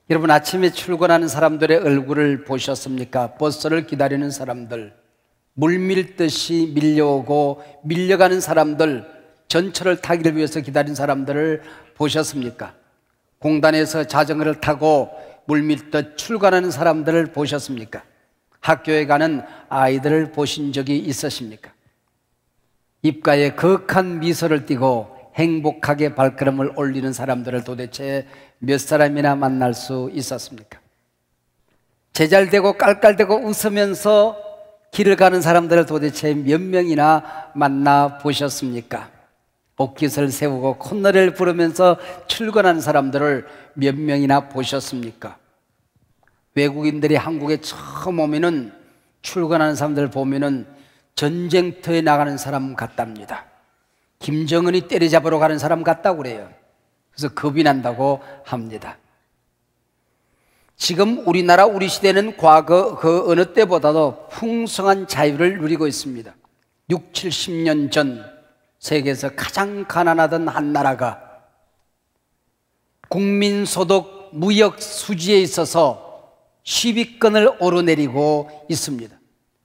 여러분, 아침에 출근하는 사람들의 얼굴을 보셨습니까? 버스를 기다리는 사람들, 물밀듯이 밀려오고 밀려가는 사람들, 전철을 타기를 위해서 기다리는 사람들을 보셨습니까? 공단에서 자전거를 타고 물밀듯 출근하는 사람들을 보셨습니까? 학교에 가는 아이들을 보신 적이 있으십니까? 입가에 거룩한 미소를 띠고 행복하게 발걸음을 올리는 사람들을 도대체 몇 사람이나 만날 수 있었습니까? 제잘되고 깔깔대고 웃으면서 길을 가는 사람들을 도대체 몇 명이나 만나 보셨습니까? 옷깃을 세우고 콧노래를 부르면서 출근하는 사람들을 몇 명이나 보셨습니까? 외국인들이 한국에 처음 오면은 출근하는 사람들 보면은 전쟁터에 나가는 사람 같답니다. 김정은이 때려잡으러 가는 사람 같다고 그래요. 그래서 겁이 난다고 합니다. 지금 우리나라, 우리 시대는 과거 그 어느 때보다도 풍성한 자유를 누리고 있습니다. 6, 70년 전 세계에서 가장 가난하던 한 나라가 국민소득 무역 수지에 있어서 10위권을 오르내리고 있습니다.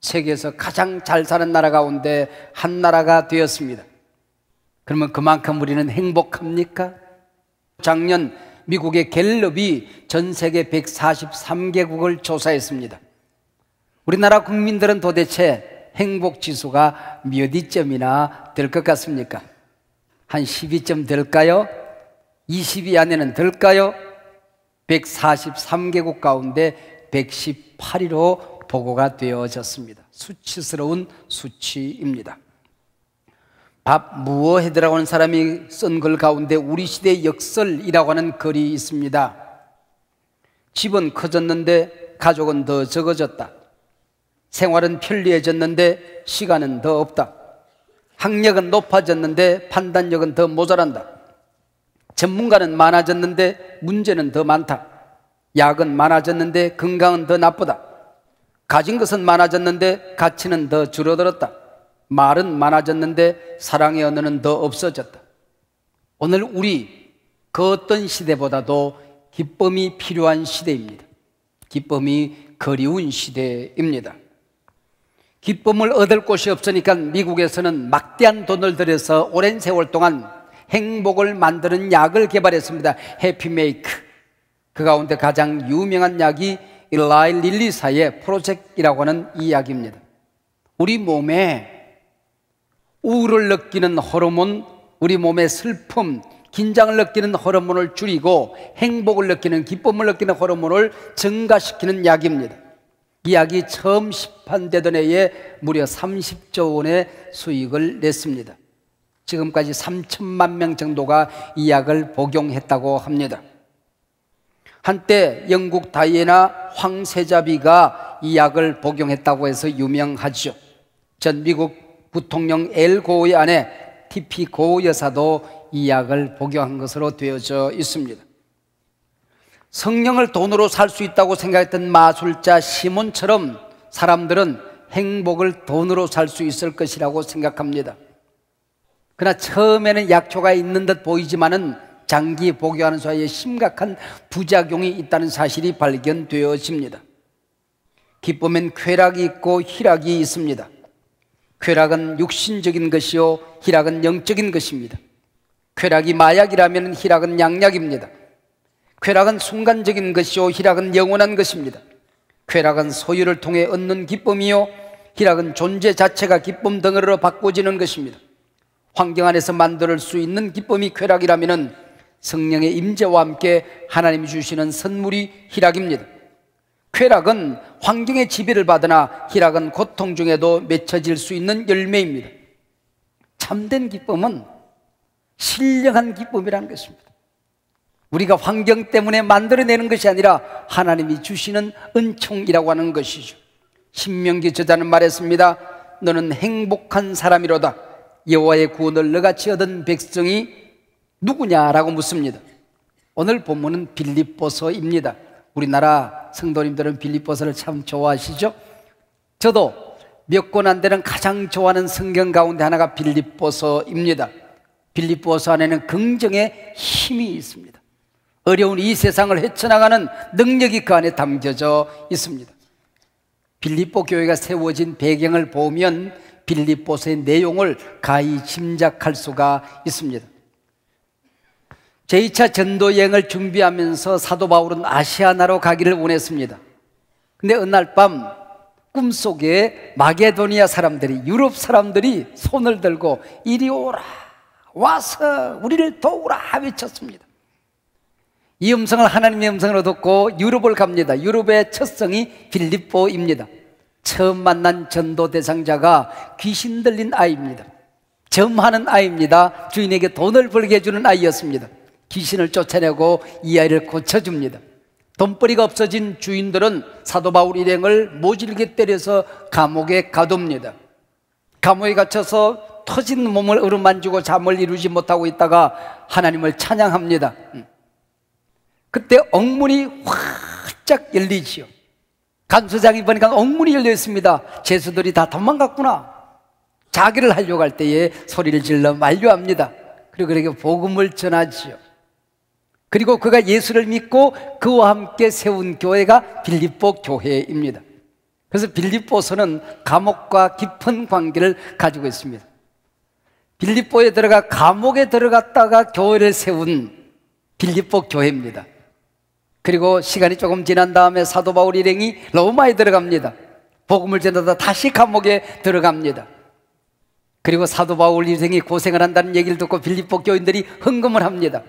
세계에서 가장 잘 사는 나라 가운데 한 나라가 되었습니다. 그러면 그만큼 우리는 행복합니까? 작년 미국의 갤럽이 전 세계 143개국을 조사했습니다. 우리나라 국민들은 도대체 행복지수가 몇 위점이나 될 것 같습니까? 한 12점 될까요? 20위 안에는 될까요? 143개국 가운데 118위로 보고가 되어졌습니다. 수치스러운 수치입니다. 밥 무어헤드라고 하는 사람이 쓴 글 가운데 우리 시대의 역설이라고 하는 글이 있습니다. 집은 커졌는데 가족은 더 적어졌다. 생활은 편리해졌는데 시간은 더 없다. 학력은 높아졌는데 판단력은 더 모자란다. 전문가는 많아졌는데 문제는 더 많다. 약은 많아졌는데 건강은 더 나쁘다. 가진 것은 많아졌는데 가치는 더 줄어들었다. 말은 많아졌는데 사랑의 언어는 더 없어졌다. 오늘 우리 그 어떤 시대보다도 기쁨이 필요한 시대입니다. 기쁨이 그리운 시대입니다. 기쁨을 얻을 곳이 없으니까 미국에서는 막대한 돈을 들여서 오랜 세월 동안 행복을 만드는 약을 개발했습니다. 해피메이크. 그 가운데 가장 유명한 약이 일라이 릴리사의 프로젝트라고 하는 이 약입니다. 우리 몸에 우울을 느끼는 호르몬, 우리 몸의 슬픔, 긴장을 느끼는 호르몬을 줄이고 행복을 느끼는, 기쁨을 느끼는 호르몬을 증가시키는 약입니다. 이 약이 처음 시판되던 해에 무려 30조 원의 수익을 냈습니다. 지금까지 3천만 명 정도가 이 약을 복용했다고 합니다. 한때 영국 다이애나 황세자비가 이 약을 복용했다고 해서 유명하죠. 전 미국 부통령 엘 고의 아내 티피 고 여사도 이 약을 복용한 것으로 되어져 있습니다. 성령을 돈으로 살 수 있다고 생각했던 마술자 시몬처럼 사람들은 행복을 돈으로 살 수 있을 것이라고 생각합니다. 그러나 처음에는 약효가 있는 듯 보이지만은 장기 복용하는 사이에 심각한 부작용이 있다는 사실이 발견되어집니다. 기쁨엔 쾌락이 있고 희락이 있습니다. 쾌락은 육신적인 것이요 희락은 영적인 것입니다. 쾌락이 마약이라면 희락은 양약입니다. 쾌락은 순간적인 것이요 희락은 영원한 것입니다. 쾌락은 소유를 통해 얻는 기쁨이요 희락은 존재 자체가 기쁨 덩어리로 바꿔지는 것입니다. 환경 안에서 만들 수 있는 기쁨이 쾌락이라면 성령의 임재와 함께 하나님이 주시는 선물이 희락입니다. 쾌락은 환경의 지배를 받으나 희락은 고통 중에도 맺혀질 수 있는 열매입니다. 참된 기쁨은 신령한 기쁨이라는 것입니다. 우리가 환경 때문에 만들어내는 것이 아니라 하나님이 주시는 은총이라고 하는 것이죠. 신명기 저자는 말했습니다. 너는 행복한 사람이로다. 여호와의 구원을 너같이 얻은 백성이 누구냐라고 묻습니다. 오늘 본문은 빌립보서입니다. 우리나라 성도님들은 빌립보서를 참 좋아하시죠? 저도 몇 권 안 되는 가장 좋아하는 성경 가운데 하나가 빌립보서입니다. 빌립보서 안에는 긍정의 힘이 있습니다. 어려운 이 세상을 헤쳐나가는 능력이 그 안에 담겨져 있습니다. 빌립보 교회가 세워진 배경을 보면 빌립보서의 내용을 가히 짐작할 수가 있습니다. 제2차 전도여행을 준비하면서 사도 바울은 아시아나로 가기를 원했습니다. 근데 어느 날 밤 꿈속에 마게도니아 사람들이, 유럽 사람들이 손을 들고 이리 오라, 와서 우리를 도우라 외쳤습니다. 이 음성을 하나님의 음성으로 듣고 유럽을 갑니다. 유럽의 첫 성이 빌립보입니다. 처음 만난 전도 대상자가 귀신 들린 아이입니다. 점하는 아이입니다. 주인에게 돈을 벌게 해주는 아이였습니다. 귀신을 쫓아내고 이 아이를 고쳐줍니다. 돈벌이가 없어진 주인들은 사도 바울 일행을 모질게 때려서 감옥에 가둡니다. 감옥에 갇혀서 터진 몸을 어루만지고 잠을 이루지 못하고 있다가 하나님을 찬양합니다. 그때 엉문이 활짝 열리지요. 간수장이 보니까 엉문이 열려 있습니다. 죄수들이 다 도망갔구나. 자기를 하려고 할 때에 소리를 질러 만류합니다. 그리고 그에게 복음을 전하지요. 그리고 그가 예수를 믿고 그와 함께 세운 교회가 빌립보 교회입니다. 그래서 빌립보서는 감옥과 깊은 관계를 가지고 있습니다. 빌립보에 들어가 감옥에 들어갔다가 교회를 세운 빌립보 교회입니다. 그리고 시간이 조금 지난 다음에 사도 바울 일행이 로마에 들어갑니다. 복음을 전하다 다시 감옥에 들어갑니다. 그리고 사도 바울 일행이 고생을 한다는 얘기를 듣고 빌립보 교인들이 헌금을 합니다.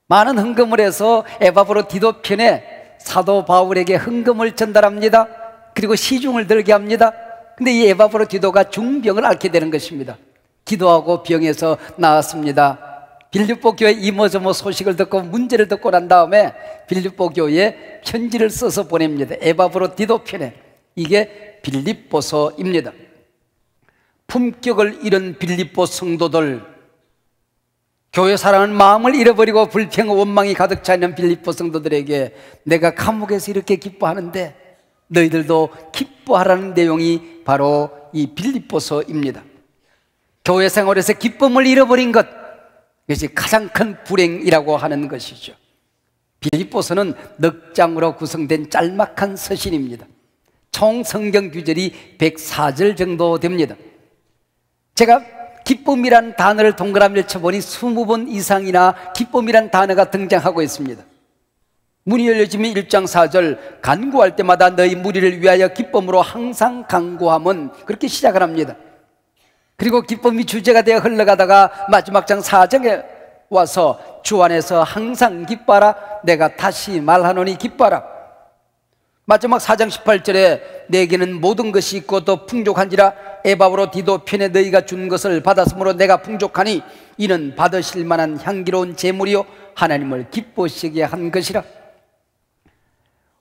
많은 헌금을 해서 에바브로디도 편에 사도 바울에게 헌금을 전달합니다. 그리고 시중을 들게 합니다. 근데 이 에바브로디도가 중병을 앓게 되는 것입니다. 기도하고 병에서 나았습니다. 빌립보 교회 이모저모 소식을 듣고 문제를 듣고 난 다음에 빌립보 교회에 편지를 써서 보냅니다. 에바브로디도 편에. 이게 빌립보서입니다. 품격을 잃은 빌립보 성도들, 교회 사랑하는 마음을 잃어버리고 불평 원망이 가득 차 있는 빌립보 성도들에게 내가 감옥에서 이렇게 기뻐하는데 너희들도 기뻐하라는 내용이 바로 이 빌립보서입니다. 교회 생활에서 기쁨을 잃어버린 것, 이것이 가장 큰 불행이라고 하는 것이죠. 빌립보서는 넉 장으로 구성된 짤막한 서신입니다. 총 성경 구절이 104절 정도 됩니다. 제가 기쁨이란 단어를 동그라미를 쳐보니 20번 이상이나 기쁨이란 단어가 등장하고 있습니다. 문이 열려지면 1장 4절 간구할 때마다 너희 무리를 위하여 기쁨으로 항상 간구함은, 그렇게 시작을 합니다. 그리고 기쁨이 주제가 되어 흘러가다가 마지막 장 4장에 와서 주 안에서 항상 기뻐하라, 내가 다시 말하노니 기뻐하라. 마지막 4장 18절에 내게는 모든 것이 있고 또 풍족한지라 에바브로디도 편에 너희가 준 것을 받았으므로 내가 풍족하니 이는 받으실 만한 향기로운 제물이요 하나님을 기쁘시게 한 것이라.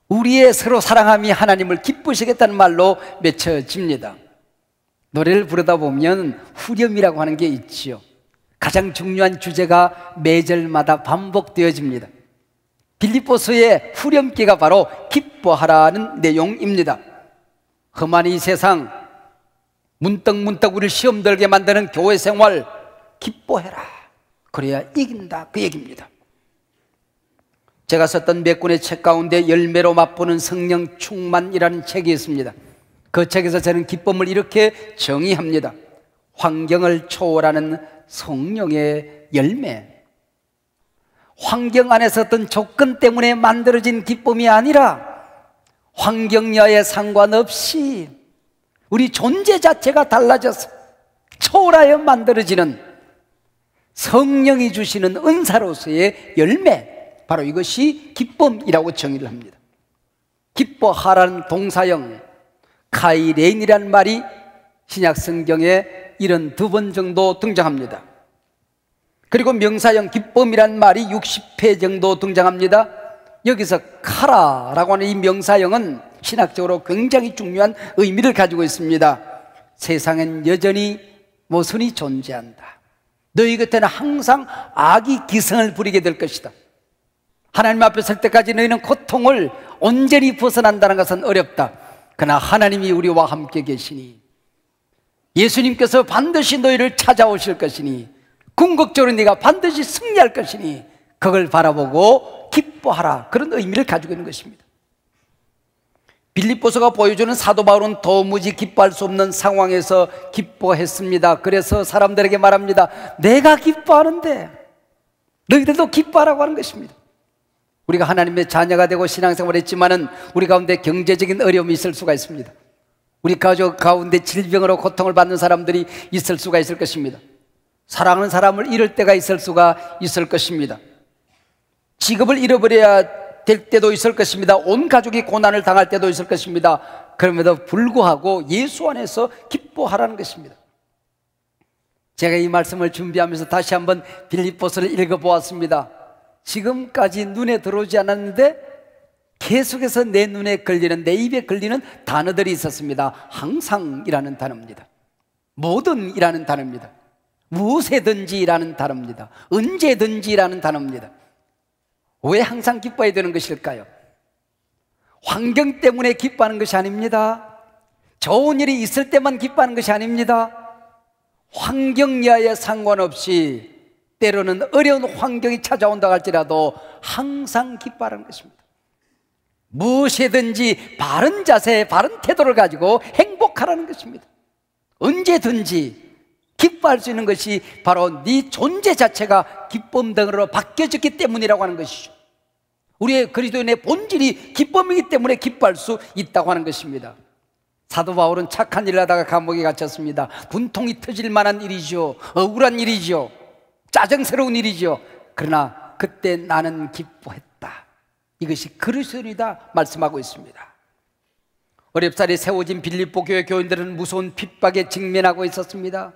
우리의 서로 사랑함이 하나님을 기쁘시겠다는 말로 맺혀집니다. 노래를 부르다 보면 후렴이라고 하는 게 있지요. 가장 중요한 주제가 매절마다 반복되어집니다. 빌립보서의 후렴기가 바로 기뻐하라는 내용입니다. 험한 이 세상, 문득문득 우리를 시험 들게 만드는 교회 생활, 기뻐해라, 그래야 이긴다, 그 얘기입니다. 제가 썼던 몇 권의 책 가운데 열매로 맛보는 성령 충만이라는 책이 있습니다. 그 책에서 저는 기쁨을 이렇게 정의합니다. 환경을 초월하는 성령의 열매. 환경 안에서 어떤 조건 때문에 만들어진 기쁨이 아니라 환경여에 상관없이 우리 존재 자체가 달라져서 초월하여 만들어지는 성령이 주시는 은사로서의 열매, 바로 이것이 기쁨이라고 정의를 합니다. 기뻐하라는 동사형 카이레인이라는 말이 신약 성경에 72번 정도 등장합니다. 그리고 명사형 기쁨이란 말이 60회 정도 등장합니다. 여기서 카라라고 하는 이 명사형은 신학적으로 굉장히 중요한 의미를 가지고 있습니다. 세상엔 여전히 모순이 존재한다. 너희 곁에는 항상 악이 기승을 부리게 될 것이다. 하나님 앞에 설 때까지 너희는 고통을 온전히 벗어난다는 것은 어렵다. 그러나 하나님이 우리와 함께 계시니, 예수님께서 반드시 너희를 찾아오실 것이니, 궁극적으로 네가 반드시 승리할 것이니, 그걸 바라보고 기뻐하라, 그런 의미를 가지고 있는 것입니다. 빌립보서가 보여주는 사도 바울은 도무지 기뻐할 수 없는 상황에서 기뻐했습니다. 그래서 사람들에게 말합니다. 내가 기뻐하는데 너희들도 기뻐하라고 하는 것입니다. 우리가 하나님의 자녀가 되고 신앙생활을 했지만은 우리 가운데 경제적인 어려움이 있을 수가 있습니다. 우리 가족 가운데 질병으로 고통을 받는 사람들이 있을 수가 있을 것입니다. 사랑하는 사람을 잃을 때가 있을 수가 있을 것입니다. 직업을 잃어버려야 될 때도 있을 것입니다. 온 가족이 고난을 당할 때도 있을 것입니다. 그럼에도 불구하고 예수 안에서 기뻐하라는 것입니다. 제가 이 말씀을 준비하면서 다시 한번 빌립보서를 읽어보았습니다. 지금까지 눈에 들어오지 않았는데 계속해서 내 눈에 걸리는, 내 입에 걸리는 단어들이 있었습니다. 항상이라는 단어입니다. 모든이라는 단어입니다. 무엇에든지라는 단어입니다. 언제든지라는 단어입니다. 왜 항상 기뻐해야 되는 것일까요? 환경 때문에 기뻐하는 것이 아닙니다. 좋은 일이 있을 때만 기뻐하는 것이 아닙니다. 환경 이하에 상관없이 때로는 어려운 환경이 찾아온다 할지라도 항상 기뻐하는 것입니다. 무엇이든지 바른 자세, 바른 태도를 가지고 행복하라는 것입니다. 언제든지 기뻐할 수 있는 것이 바로 네 존재 자체가 기쁨 등으로 바뀌어졌기 때문이라고 하는 것이죠. 우리의 그리스도인의 본질이 기쁨이기 때문에 기뻐할 수 있다고 하는 것입니다. 사도 바울은 착한 일을 하다가 감옥에 갇혔습니다. 분통이 터질 만한 일이죠. 억울한 일이죠. 짜증스러운 일이죠. 그러나 그때 나는 기뻐했다. 이것이 그리스도인이다 말씀하고 있습니다. 어렵사리 세워진 빌립보 교회 교인들은 무서운 핍박에 직면하고 있었습니다.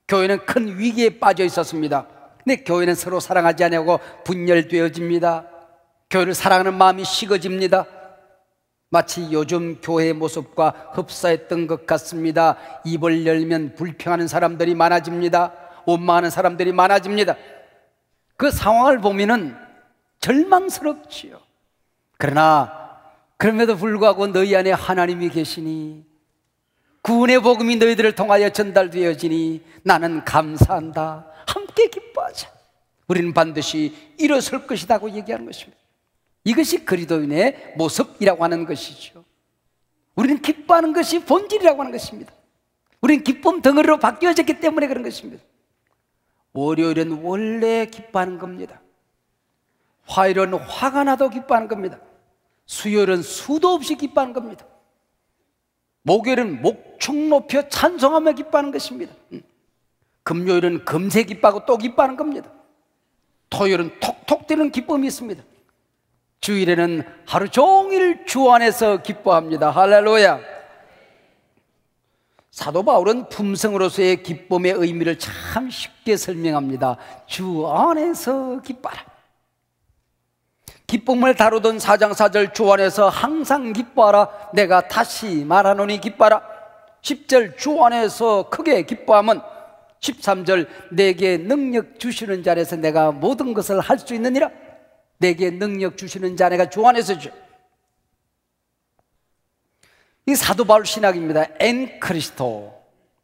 교회는 큰 위기에 빠져 있었습니다. 근데 교회는 서로 사랑하지 않냐고 분열되어집니다. 교회를 사랑하는 마음이 식어집니다. 마치 요즘 교회의 모습과 흡사했던 것 같습니다. 입을 열면 불평하는 사람들이 많아집니다. 원망하는 사람들이 많아집니다. 그 상황을 보면은 절망스럽지요. 그러나 그럼에도 불구하고 너희 안에 하나님이 계시니, 구원의 복음이 너희들을 통하여 전달되어지니 나는 감사한다. 함께 기뻐하자. 우리는 반드시 일어설 것이라고 얘기하는 것입니다. 이것이 그리스도인의 모습이라고 하는 것이죠. 우리는 기뻐하는 것이 본질이라고 하는 것입니다. 우리는 기쁨 덩어리로 바뀌어졌기 때문에 그런 것입니다. 월요일은 원래 기뻐하는 겁니다. 화요일은 화가 나도 기뻐하는 겁니다. 수요일은 수도 없이 기뻐하는 겁니다. 목요일은 목축 높여 찬송하며 기뻐하는 것입니다. 금요일은 금세 기뻐하고 또 기뻐하는 겁니다. 토요일은 톡톡 뛰는 기쁨이 있습니다. 주일에는 하루 종일 주 안에서 기뻐합니다. 할렐루야. 사도 바울은 품성으로서의 기쁨의 의미를 참 쉽게 설명합니다. 주 안에서 기뻐하라. 기쁨을 다루던 4장 4절 주 안에서 항상 기뻐하라. 내가 다시 말하노니 기뻐하라. 10절 주 안에서 크게 기뻐함은 13절 내게 능력 주시는 자 안에서 내가 모든 것을 할 수 있느니라. 내게 능력 주시는 자 내가 주 안에서죠. 이 사도 바울 신학입니다. 엔 크리스토.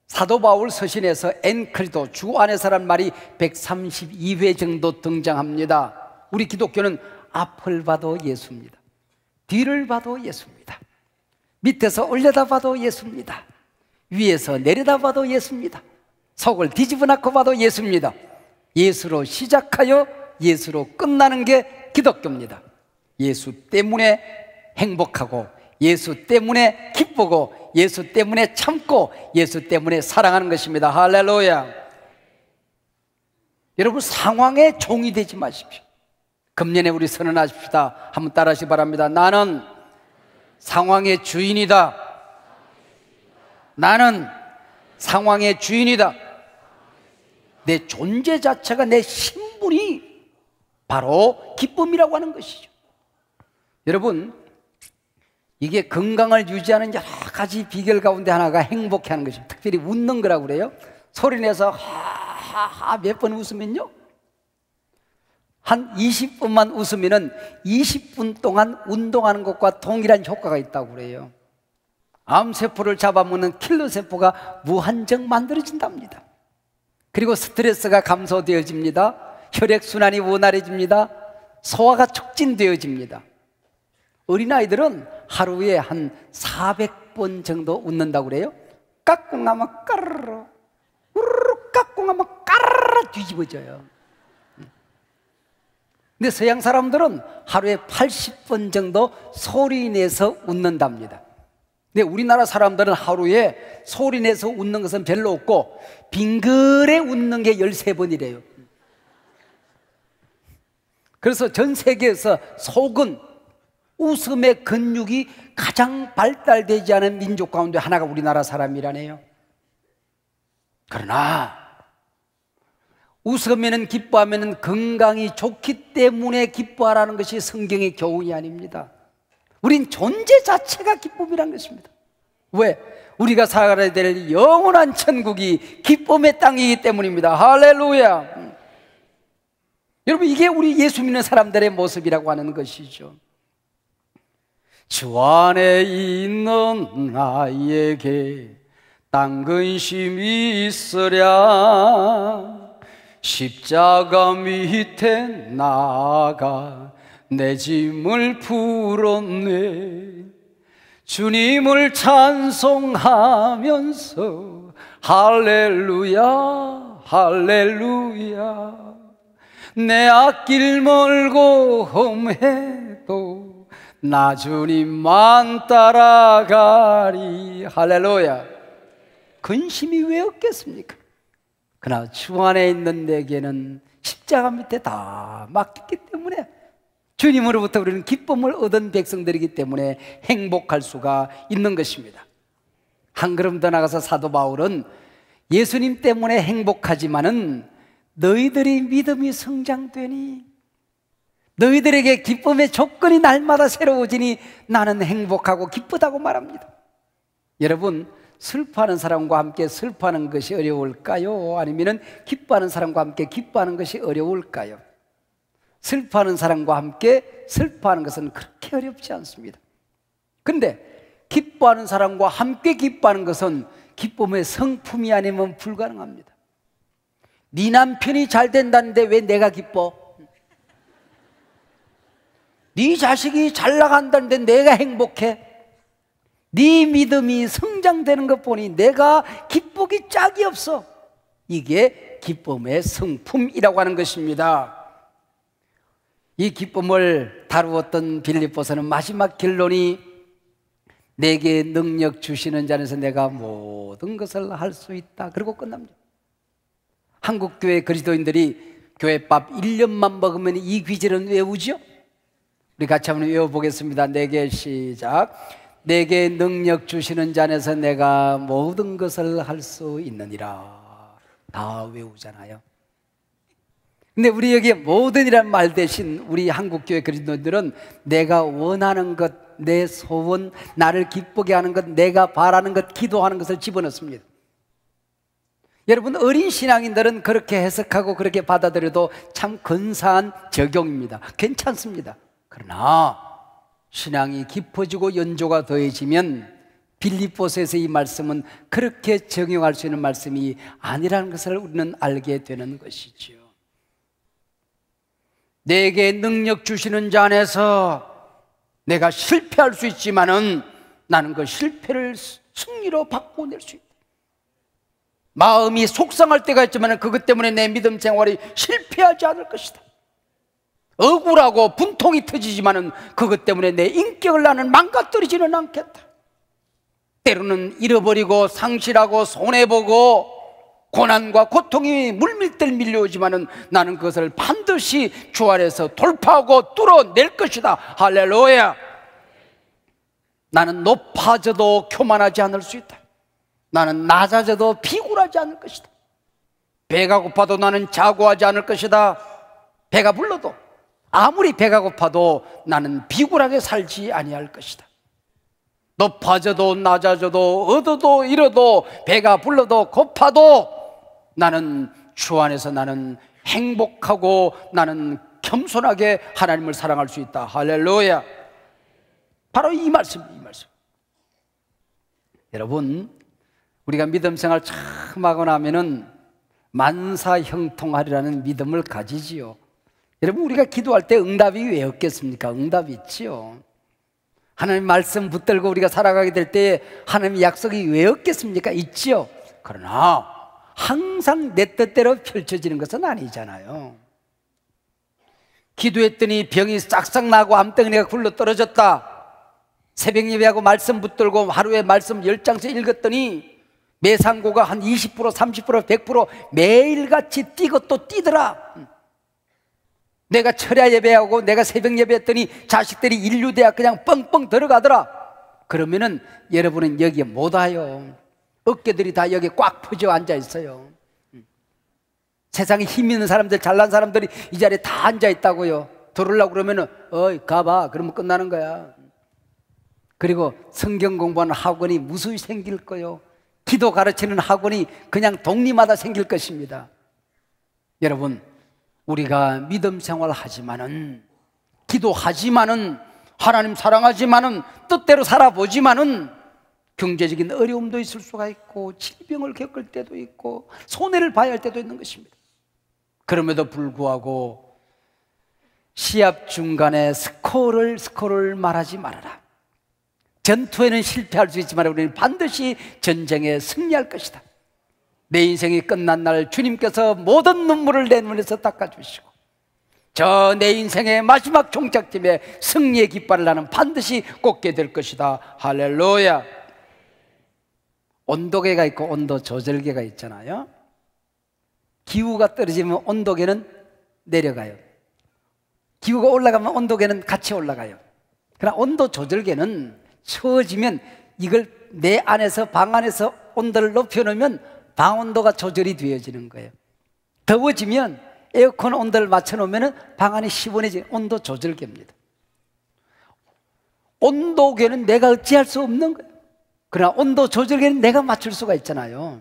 사도 바울 서신에서 엔 크리스토, 주 안에서란 말이 132회 정도 등장합니다. 우리 기독교는 앞을 봐도 예수입니다. 뒤를 봐도 예수입니다. 밑에서 올려다 봐도 예수입니다. 위에서 내려다 봐도 예수입니다. 속을 뒤집어 놓고 봐도 예수입니다. 예수로 시작하여 예수로 끝나는 게 기독교입니다. 예수 때문에 행복하고, 예수 때문에 기쁘고, 예수 때문에 참고, 예수 때문에 사랑하는 것입니다. 할렐루야. 여러분, 상황의 종이 되지 마십시오. 금년에 우리 선언하십시다. 한번 따라하시기 바랍니다. 나는 상황의 주인이다. 나는 상황의 주인이다. 내 존재 자체가, 내 신분이 바로 기쁨이라고 하는 것이죠. 여러분, 이게 건강을 유지하는 여러 가지 비결 가운데 하나가 행복해하는 것입니다. 특별히 웃는 거라고 그래요. 소리내서 하하하 몇 번 웃으면요, 한 20분만 웃으면은 20분 동안 운동하는 것과 동일한 효과가 있다고 그래요. 암세포를 잡아먹는 킬러세포가 무한정 만들어진답니다. 그리고 스트레스가 감소되어집니다. 혈액순환이 원활해집니다. 소화가 촉진되어집니다. 어린아이들은 하루에 한 400번 정도 웃는다고 그래요. 깎고 나면 까르르, 우르르 깎고 나면 까르르 뒤집어져요. 근데 서양 사람들은 하루에 80번 정도 소리내서 웃는답니다. 근데 우리나라 사람들은 하루에 소리내서 웃는 것은 별로 없고 빙그레 웃는 게 13번이래요. 그래서 전 세계에서 속은 웃음의 근육이 가장 발달되지 않은 민족 가운데 하나가 우리나라 사람이라네요. 그러나 웃으면 기뻐하면 건강이 좋기 때문에 기뻐하라는 것이 성경의 교훈이 아닙니다. 우린 존재 자체가 기쁨이란 것입니다. 왜? 우리가 살아야 될 영원한 천국이 기쁨의 땅이기 때문입니다. 할렐루야. 여러분, 이게 우리 예수 믿는 사람들의 모습이라고 하는 것이죠. 주 안에 있는 나에게 딴 근심이 있으랴 십자가 밑에 나아가 내 짐을 풀었네. 주님을 찬송하면서 할렐루야 할렐루야 내 앞길 멀고 험해도 나 주님만 따라가리. 할렐루야. 근심이 왜 없겠습니까? 그러나 주 안에 있는 내게는 십자가 밑에 다 맡겼기 때문에 주님으로부터 우리는 기쁨을 얻은 백성들이기 때문에 행복할 수가 있는 것입니다. 한 걸음 더 나가서 사도 바울은 예수님 때문에 행복하지만은 너희들이 믿음이 성장되니 너희들에게 기쁨의 조건이 날마다 새로워지니 나는 행복하고 기쁘다고 말합니다. 여러분, 슬퍼하는 사람과 함께 슬퍼하는 것이 어려울까요? 아니면 기뻐하는 사람과 함께 기뻐하는 것이 어려울까요? 슬퍼하는 사람과 함께 슬퍼하는 것은 그렇게 어렵지 않습니다. 그런데 기뻐하는 사람과 함께 기뻐하는 것은 기쁨의 성품이 아니면 불가능합니다. 네 남편이 잘 된다는데 왜 내가 기뻐? 네 자식이 잘 나간다는데 내가 행복해? 네 믿음이 성장되는 것 보니 내가 기쁘기 짝이 없어. 이게 기쁨의 성품이라고 하는 것입니다. 이 기쁨을 다루었던 빌립보서는 마지막 결론이 내게 능력 주시는 자에서 내가 모든 것을 할 수 있다. 그리고 끝납니다. 한국교회 그리스도인들이 교회밥 1년만 먹으면 이 귀절은 외우죠? 우리 같이 한번 외워보겠습니다. 내게 시작. 내게 능력 주시는 자 안에서 내가 모든 것을 할 수 있느니라. 다 외우잖아요. 근데 우리 여기에 모든이란 말 대신 우리 한국교회 그리스도인들은 내가 원하는 것, 내 소원, 나를 기쁘게 하는 것, 내가 바라는 것, 기도하는 것을 집어넣습니다. 여러분, 어린 신앙인들은 그렇게 해석하고 그렇게 받아들여도 참 근사한 적용입니다. 괜찮습니다. 그러나 신앙이 깊어지고 연조가 더해지면 빌립보서에서 이 말씀은 그렇게 적용할 수 있는 말씀이 아니라는 것을 우리는 알게 되는 것이죠. 내게 능력 주시는 자 안에서 내가 실패할 수 있지만은 나는 그 실패를 승리로 바꿔낼 수 있다. 마음이 속상할 때가 있지만 그것 때문에 내 믿음 생활이 실패하지 않을 것이다. 억울하고 분통이 터지지만 그것 때문에 내 인격을 나는 망가뜨리지는 않겠다. 때로는 잃어버리고 상실하고 손해보고 고난과 고통이 물밀듯 밀려오지만 나는 그것을 반드시 주 안에서 돌파하고 뚫어낼 것이다. 할렐루야. 나는 높아져도 교만하지 않을 수 있다. 나는 낮아져도 비굴하지 않을 것이다. 배가 고파도 나는 자고하지 않을 것이다. 배가 불러도 아무리 배가 고파도 나는 비굴하게 살지 아니할 것이다. 높아져도 낮아져도 얻어도 잃어도 배가 불러도 고파도 나는 주 안에서 나는 행복하고 나는 겸손하게 하나님을 사랑할 수 있다. 할렐루야. 바로 이 말씀입니다. 이 말씀. 여러분, 우리가 믿음 생활 참 하고 나면은 만사형통하리라는 믿음을 가지지요. 여러분, 우리가 기도할 때 응답이 왜 없겠습니까? 응답이 있지요. 하나님 말씀 붙들고 우리가 살아가게 될 때 하나님의 약속이 왜 없겠습니까? 있지요. 그러나 항상 내 뜻대로 펼쳐지는 것은 아니잖아요. 기도했더니 병이 싹싹 나고 암덩이가 굴러 떨어졌다. 새벽 예배하고 말씀 붙들고 하루에 말씀 10장씩 읽었더니 매상고가 한 20%, 30%, 100% 매일같이 뛰고 또 뛰더라. 내가 철야 예배하고 내가 새벽 예배했더니 자식들이 인류대학 그냥 뻥뻥 들어가더라. 그러면은 여러분은 여기에 못 와요. 어깨들이 다 여기 꽉 퍼져 앉아 있어요. 세상에 힘 있는 사람들, 잘난 사람들이 이 자리에 다 앉아 있다고요. 들어오려고 그러면은 어이 가봐, 그러면 끝나는 거야. 그리고 성경 공부하는 학원이 무수히 생길 거요. 기도 가르치는 학원이 그냥 동리마다 생길 것입니다. 여러분, 우리가 믿음 생활하지만은, 기도하지만은, 하나님 사랑하지만은, 뜻대로 살아보지만은 경제적인 어려움도 있을 수가 있고 질병을 겪을 때도 있고 손해를 봐야 할 때도 있는 것입니다. 그럼에도 불구하고 시합 중간에 스코어를 말하지 말아라. 전투에는 실패할 수 있지만 우리는 반드시 전쟁에 승리할 것이다. 내 인생이 끝난 날 주님께서 모든 눈물을 내 눈에서 닦아주시고 저 내 인생의 마지막 종착점에 승리의 깃발을 나는 반드시 꽂게 될 것이다. 할렐루야. 온도계가 있고 온도 조절계가 있잖아요. 기후가 떨어지면 온도계는 내려가요. 기후가 올라가면 온도계는 같이 올라가요. 그러나 온도 조절계는 추워지면 이걸 내 안에서, 방 안에서 온도를 높여놓으면 방 온도가 조절이 되어지는 거예요. 더워지면 에어컨 온도를 맞춰놓으면 방 안이 시원해지는 온도 조절계입니다. 온도계는 내가 어찌할 수 없는 거예요. 그러나 온도 조절계는 내가 맞출 수가 있잖아요.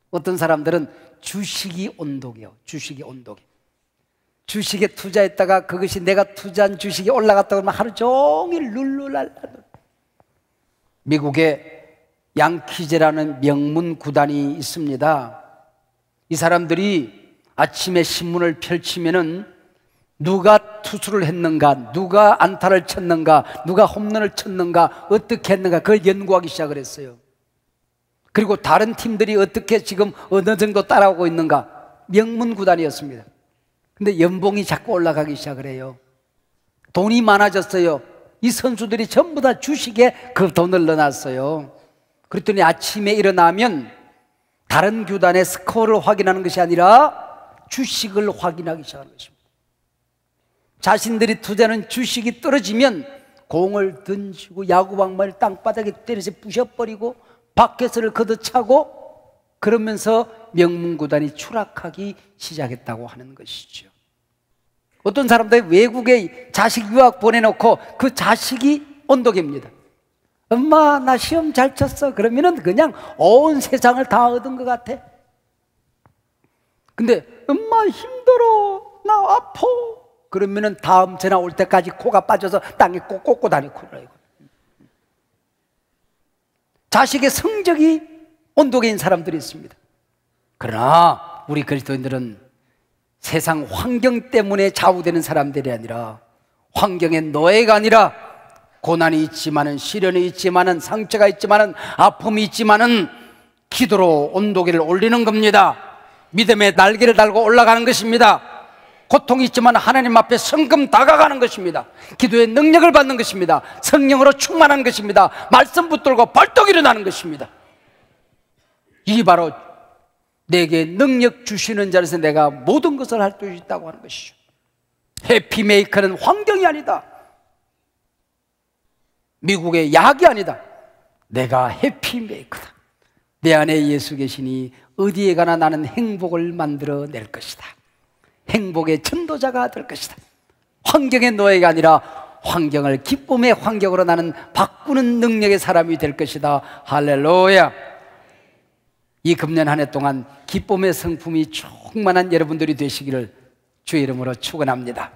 어떤 사람들은 주식이 온도계요. 주식이 온도계. 주식에 투자했다가 그것이 내가 투자한 주식이 올라갔다 그러면 하루 종일 룰루랄라. 미국에 양키즈라는 명문 구단이 있습니다. 이 사람들이 아침에 신문을 펼치면은 누가 투수를 했는가, 누가 안타를 쳤는가, 누가 홈런을 쳤는가, 어떻게 했는가, 그걸 연구하기 시작을 했어요. 그리고 다른 팀들이 어떻게 지금 어느 정도 따라오고 있는가. 명문 구단이었습니다. 근데 연봉이 자꾸 올라가기 시작을 해요. 돈이 많아졌어요. 이 선수들이 전부 다 주식에 그 돈을 넣어놨어요. 그랬더니 아침에 일어나면 다른 구단의 스코어를 확인하는 것이 아니라 주식을 확인하기 시작하는 것입니다. 자신들이 투자하는 주식이 떨어지면 공을 던지고 야구방망이를 땅바닥에 때려서 부셔버리고 바켓을 걷어차고 그러면서 명문구단이 추락하기 시작했다고 하는 것이죠. 어떤 사람들이 외국에 자식 유학 보내놓고 그 자식이 온도계입니다. 엄마 나 시험 잘 쳤어. 그러면은 그냥 온 세상을 다 얻은 것 같아. 근데 엄마 힘들어 나 아파. 그러면은 다음 전화 올 때까지 코가 빠져서 땅에 꼭 꽂고 다니고 그래요. 자식의 성적이 온도계인 사람들이 있습니다. 그러나 우리 그리스도인들은 세상 환경 때문에 좌우되는 사람들이 아니라 환경의 노예가 아니라 고난이 있지만은 시련이 있지만은 상처가 있지만은 아픔이 있지만은 기도로 온도계를 올리는 겁니다. 믿음의 날개를 달고 올라가는 것입니다. 고통이 있지만 하나님 앞에 성금 다가가는 것입니다. 기도의 능력을 받는 것입니다. 성령으로 충만한 것입니다. 말씀 붙들고 벌떡 일어나는 것입니다. 이게 바로 내게 능력 주시는 자로서 내가 모든 것을 할 수 있다고 하는 것이죠. 해피메이커는 환경이 아니다. 미국의 약이 아니다. 내가 해피메이커다. 내 안에 예수 계시니 어디에 가나 나는 행복을 만들어낼 것이다. 행복의 전도자가 될 것이다. 환경의 노예가 아니라 환경을 기쁨의 환경으로 나는 바꾸는 능력의 사람이 될 것이다. 할렐루야. 이 금년 한 해 동안 기쁨의 성품이 충만한 여러분들이 되시기를 주의 이름으로 축원합니다.